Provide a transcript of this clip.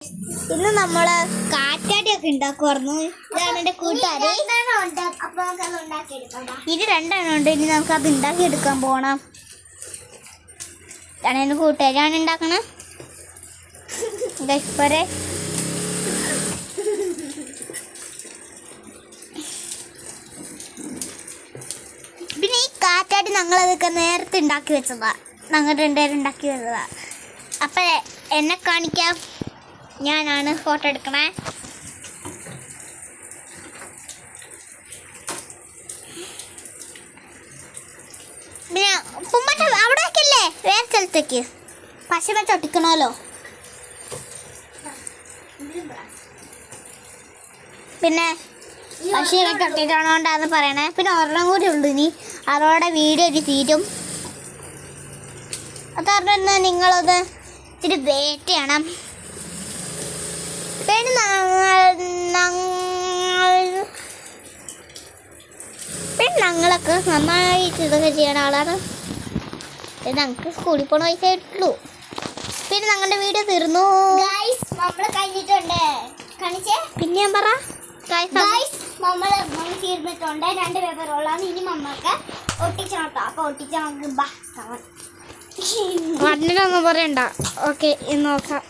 ഇന്ന് നമ്മള് കാറ്റാടിയൊക്കെ ഉണ്ടാക്കുമായിരുന്നു. ഇതാണ് എന്റെ കൂട്ടുകാരി. ഇത് 2 ഉണ്ട്. ഇനി നമുക്ക് അത് ഉണ്ടാക്കിയെടുക്കാൻ പോകണം. ഇതാണ് എന്റെ കൂട്ടുകാരിയാണ് ഉണ്ടാക്കണേ. ഗൈസ്പരെ പിന്നെ ഈ കാറ്റാടി ഞങ്ങളതൊക്കെ നേരത്തെ ഉണ്ടാക്കി വെച്ചതാ. ഞങ്ങൾ 2 പേരും ഉണ്ടാക്കി വെച്ചതാ. അപ്പൊ എന്നെ കാണിക്കാം. ഞാനാണ് ഫോട്ടോ എടുക്കണേ. പിന്നെ ഉമ്മ അവിടെ വെക്കല്ലേ, വേറെ സ്ഥലത്തേക്ക് പശമ ചൊട്ടിക്കണമല്ലോ. പിന്നെ പശയൊക്കെ ചൊട്ടിക്കണോണ്ടാന്ന് പറയണേ. പിന്നെ ഒരെണ്ണം കൂടി ഉണ്ട്. ഇനി അതോടെ വീഡിയോ ഒരു തീരും. അതറിഞ്ഞ നിങ്ങളത് ഇച്ചിരി വെയിറ്റ് ചെയ്യണം. പിന്നെ ഞങ്ങളൊക്കെ നന്നായിട്ട് ഇതൊക്കെ ചെയ്യണ ആളാണ്. ഞങ്ങൾക്ക് സ്കൂളിൽ പോകണ പൈസ ആയിട്ടുള്ളൂ. പിന്നെ ഞങ്ങളുടെ വീഡിയോ തീർന്നു. പിന്നെ ഞാൻ പറ തീർന്നിട്ടുണ്ട്. 2 പേപ്പറുള്ളതാണ്. ഇനി മമ്മക്ക് ഒട്ടിച്ചോ. അപ്പൊ ഒട്ടിച്ച നമുക്ക് വണ്ണിലൊന്നും പറയണ്ട. ഓക്കെ, ഇന്ന് നോക്കാം.